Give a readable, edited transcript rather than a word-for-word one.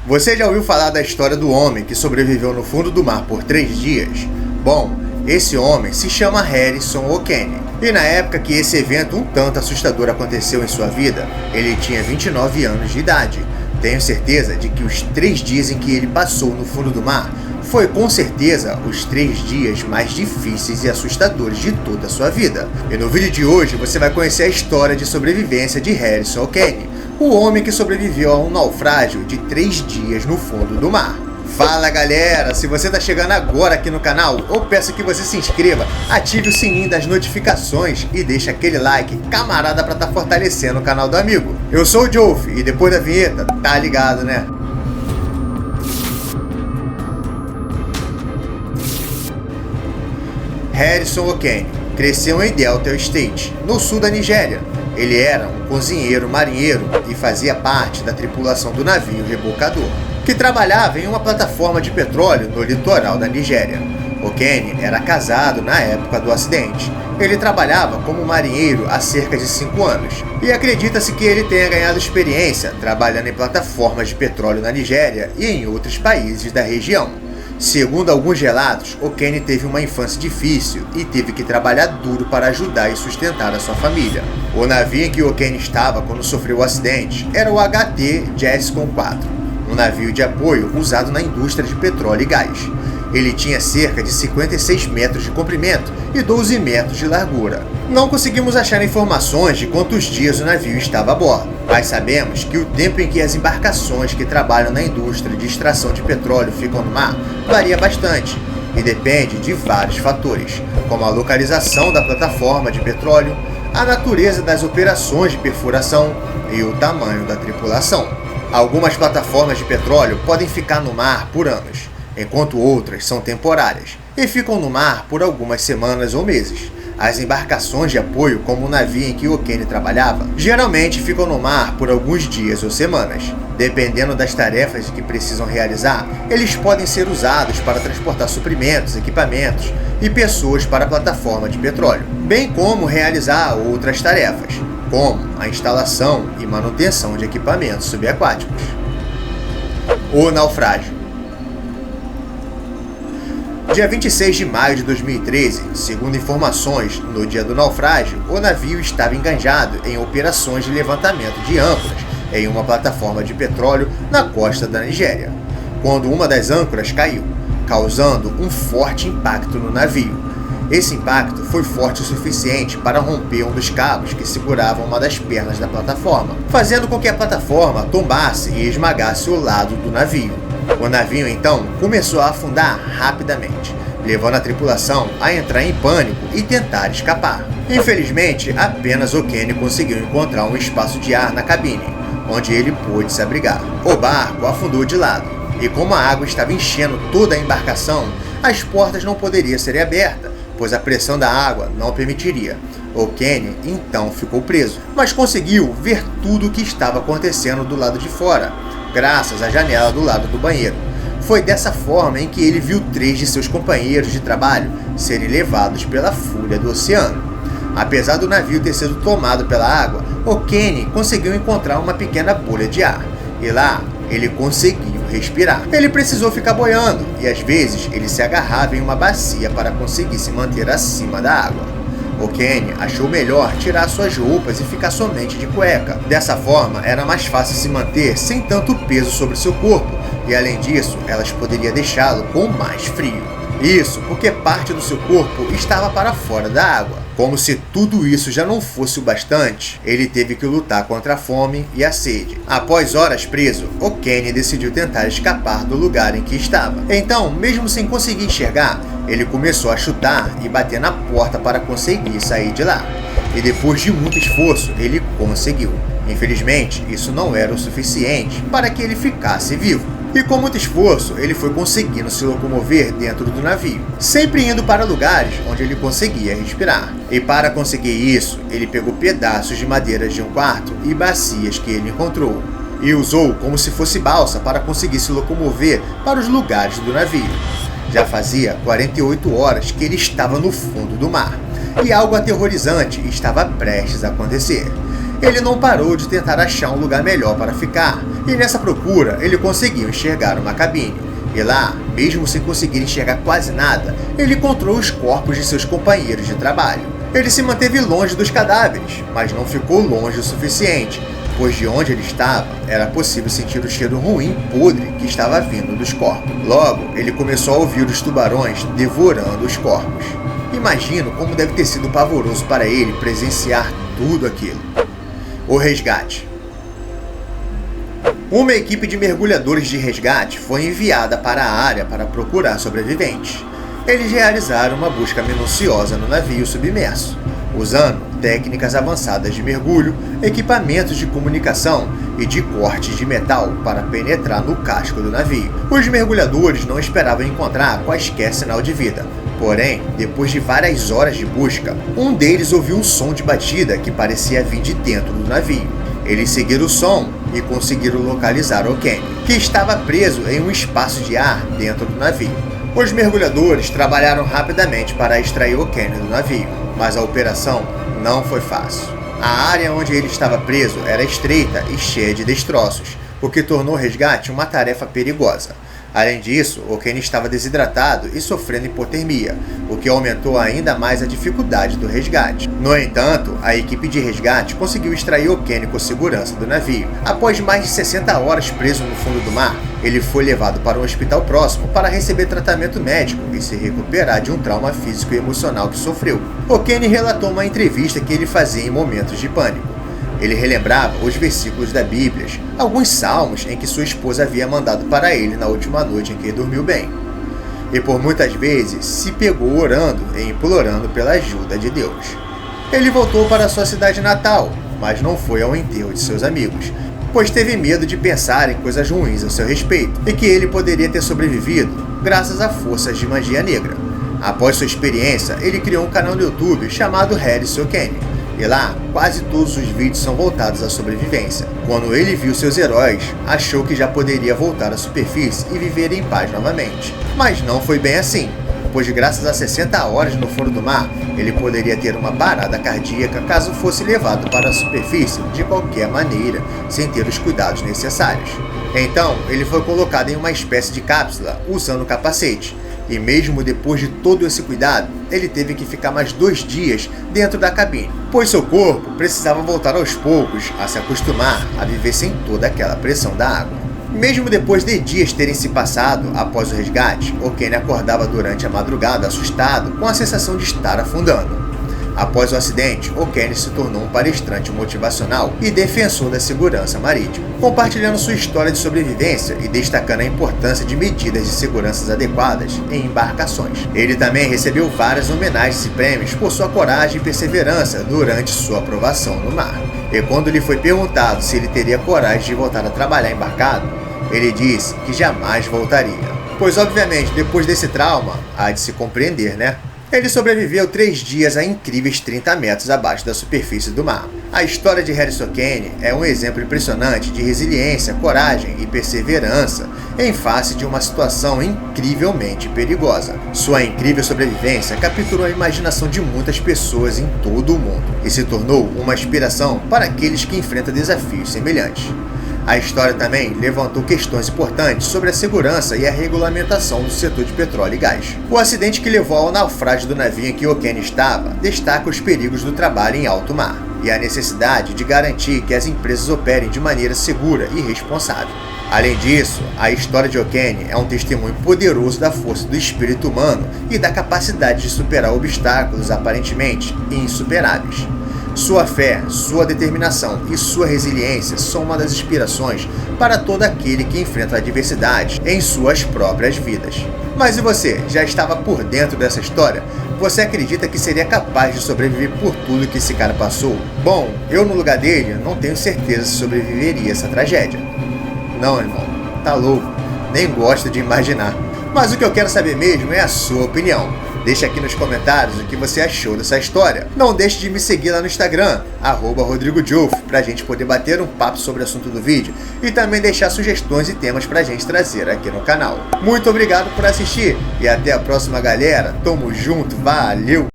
Você já ouviu falar da história do homem que sobreviveu no fundo do mar por 3 dias? Bom, esse homem se chama Harrison O'Kane. E na época que esse evento um tanto assustador aconteceu em sua vida, ele tinha 29 anos de idade. Tenho certeza de que os 3 dias em que ele passou no fundo do mar foi com certeza os 3 dias mais difíceis e assustadores de toda a sua vida. E no vídeo de hoje você vai conhecer a história de sobrevivência de Harrison O'Kane, o homem que sobreviveu a um naufrágio de 3 dias no fundo do mar. Fala galera, se você está chegando agora aqui no canal, eu peço que você se inscreva, ative o sininho das notificações e deixe aquele like camarada para estar fortalecendo o canal do amigo. Eu sou o Jolf e depois da vinheta, tá ligado né? Harrison O'Kane cresceu em Delta State, no sul da Nigéria. Ele era um cozinheiro marinheiro e fazia parte da tripulação do navio rebocador, que trabalhava em uma plataforma de petróleo no litoral da Nigéria. O'Kane era casado na época do acidente. Ele trabalhava como marinheiro há cerca de 5 anos e acredita-se que ele tenha ganhado experiência trabalhando em plataformas de petróleo na Nigéria e em outros países da região. Segundo alguns relatos, O'Kane teve uma infância difícil e teve que trabalhar duro para ajudar e sustentar a sua família. O navio em que O'Kane estava quando sofreu o acidente era o HT Jessicon 4, um navio de apoio usado na indústria de petróleo e gás. Ele tinha cerca de 56 metros de comprimento e 12 metros de largura. Não conseguimos achar informações de quantos dias o navio estava a bordo, mas sabemos que o tempo em que as embarcações que trabalham na indústria de extração de petróleo ficam no mar varia bastante e depende de vários fatores, como a localização da plataforma de petróleo, a natureza das operações de perfuração e o tamanho da tripulação. Algumas plataformas de petróleo podem ficar no mar por anos, enquanto outras são temporárias e ficam no mar por algumas semanas ou meses. As embarcações de apoio, como o navio em que O'Kane trabalhava, geralmente ficam no mar por alguns dias ou semanas. Dependendo das tarefas que precisam realizar, eles podem ser usados para transportar suprimentos, equipamentos e pessoas para a plataforma de petróleo, bem como realizar outras tarefas, como a instalação e manutenção de equipamentos subaquáticos. O naufrágio. Dia 26 de maio de 2013, segundo informações, no dia do naufrágio, o navio estava enganjado em operações de levantamento de âncoras em uma plataforma de petróleo na costa da Nigéria, quando uma das âncoras caiu, causando um forte impacto no navio. Esse impacto foi forte o suficiente para romper um dos cabos que seguravam uma das pernas da plataforma, fazendo com que a plataforma tombasse e esmagasse o lado do navio. O navio então começou a afundar rapidamente, levando a tripulação a entrar em pânico e tentar escapar. Infelizmente, apenas O'Kane conseguiu encontrar um espaço de ar na cabine, onde ele pôde se abrigar. O barco afundou de lado, e como a água estava enchendo toda a embarcação, as portas não poderiam ser abertas, pois a pressão da água não permitiria. O'Kane então ficou preso, mas conseguiu ver tudo o que estava acontecendo do lado de fora, graças à janela do lado do banheiro. Foi dessa forma em que ele viu 3 de seus companheiros de trabalho serem levados pela fúria do oceano. Apesar do navio ter sido tomado pela água, O'Kane conseguiu encontrar uma pequena bolha de ar, e lá ele conseguiu respirar. Ele precisou ficar boiando, e às vezes ele se agarrava em uma bacia para conseguir se manter acima da água. O'Kane achou melhor tirar suas roupas e ficar somente de cueca. Dessa forma, era mais fácil se manter sem tanto peso sobre seu corpo, e além disso, elas poderiam deixá-lo com mais frio. Isso porque parte do seu corpo estava para fora da água. Como se tudo isso já não fosse o bastante, ele teve que lutar contra a fome e a sede. Após horas preso, O'Kane decidiu tentar escapar do lugar em que estava. Então, mesmo sem conseguir enxergar, ele começou a chutar e bater na porta para conseguir sair de lá. E depois de muito esforço, ele conseguiu. Infelizmente, isso não era o suficiente para que ele ficasse vivo. E com muito esforço, ele foi conseguindo se locomover dentro do navio, sempre indo para lugares onde ele conseguia respirar. E para conseguir isso, ele pegou pedaços de madeira de um quarto e bacias que ele encontrou, e usou como se fosse balsa para conseguir se locomover para os lugares do navio. Já fazia 48 horas que ele estava no fundo do mar, e algo aterrorizante estava prestes a acontecer. Ele não parou de tentar achar um lugar melhor para ficar, E nessa procura, ele conseguiu enxergar uma cabine. E lá, mesmo sem conseguir enxergar quase nada, ele encontrou os corpos de seus companheiros de trabalho. Ele se manteve longe dos cadáveres, mas não ficou longe o suficiente, pois de onde ele estava, era possível sentir o cheiro ruim e podre que estava vindo dos corpos. Logo, ele começou a ouvir os tubarões devorando os corpos. Imagino como deve ter sido pavoroso para ele presenciar tudo aquilo. O resgate. Uma equipe de mergulhadores de resgate foi enviada para a área para procurar sobreviventes. Eles realizaram uma busca minuciosa no navio submerso, usando técnicas avançadas de mergulho, equipamentos de comunicação e de corte de metal para penetrar no casco do navio. Os mergulhadores não esperavam encontrar quaisquer sinal de vida. Porém, depois de várias horas de busca, um deles ouviu um som de batida que parecia vir de dentro do navio. Eles seguiram o som e conseguiram localizar O'Kenny, que estava preso em um espaço de ar dentro do navio. Os mergulhadores trabalharam rapidamente para extrair O'Kenny do navio, mas a operação não foi fácil. A área onde ele estava preso era estreita e cheia de destroços, o que tornou o resgate uma tarefa perigosa. Além disso, O'Kenny estava desidratado e sofrendo hipotermia, o que aumentou ainda mais a dificuldade do resgate. No entanto, a equipe de resgate conseguiu extrair O'Kenny com segurança do navio. Após mais de 60 horas preso no fundo do mar, ele foi levado para um hospital próximo para receber tratamento médico e se recuperar de um trauma físico e emocional que sofreu. O'Kenny relatou uma entrevista que ele fazia em momentos de pânico. Ele relembrava os versículos da Bíblia, alguns salmos em que sua esposa havia mandado para ele na última noite em que dormiu bem. E por muitas vezes se pegou orando e implorando pela ajuda de Deus. Ele voltou para sua cidade natal, mas não foi ao enterro de seus amigos, pois teve medo de pensar em coisas ruins a seu respeito e que ele poderia ter sobrevivido graças a forças de magia negra. Após sua experiência, ele criou um canal no YouTube chamado Harrison O'Kenny. E lá, quase todos os vídeos são voltados à sobrevivência. Quando ele viu seus heróis, achou que já poderia voltar à superfície e viver em paz novamente. Mas não foi bem assim, pois graças a 60 horas no fundo do mar, ele poderia ter uma parada cardíaca caso fosse levado para a superfície de qualquer maneira, sem ter os cuidados necessários. Então, ele foi colocado em uma espécie de cápsula, usando capacete. E mesmo depois de todo esse cuidado, ele teve que ficar mais 2 dias dentro da cabine, pois seu corpo precisava voltar aos poucos a se acostumar a viver sem toda aquela pressão da água. Mesmo depois de dias terem se passado após o resgate, O'Kenny acordava durante a madrugada assustado com a sensação de estar afundando. Após o acidente, O'Kenny se tornou um palestrante motivacional e defensor da segurança marítima, compartilhando sua história de sobrevivência e destacando a importância de medidas de segurança adequadas em embarcações. Ele também recebeu várias homenagens e prêmios por sua coragem e perseverança durante sua aprovação no mar. E quando lhe foi perguntado se ele teria coragem de voltar a trabalhar embarcado, ele disse que jamais voltaria. Pois obviamente, depois desse trauma, há de se compreender, né? Ele sobreviveu 3 dias a incríveis 30 metros abaixo da superfície do mar. A história de Harrison O'Kenny é um exemplo impressionante de resiliência, coragem e perseverança em face de uma situação incrivelmente perigosa. Sua incrível sobrevivência capturou a imaginação de muitas pessoas em todo o mundo e se tornou uma inspiração para aqueles que enfrentam desafios semelhantes. A história também levantou questões importantes sobre a segurança e a regulamentação do setor de petróleo e gás. O acidente que levou ao naufrágio do navio em que O'Kenny estava destaca os perigos do trabalho em alto mar e a necessidade de garantir que as empresas operem de maneira segura e responsável. Além disso, a história de O'Kenny é um testemunho poderoso da força do espírito humano e da capacidade de superar obstáculos aparentemente insuperáveis. Sua fé, sua determinação e sua resiliência são uma das inspirações para todo aquele que enfrenta a adversidade em suas próprias vidas. Mas e você, já estava por dentro dessa história? Você acredita que seria capaz de sobreviver por tudo que esse cara passou? Bom, eu no lugar dele não tenho certeza se sobreviveria a essa tragédia. Não, irmão, tá louco, nem gosto de imaginar. Mas o que eu quero saber mesmo é a sua opinião. Deixa aqui nos comentários o que você achou dessa história. Não deixe de me seguir lá no Instagram, @RodrigoJouf, pra gente poder bater um papo sobre o assunto do vídeo e também deixar sugestões e temas pra gente trazer aqui no canal. Muito obrigado por assistir e até a próxima, galera. Tamo junto, valeu!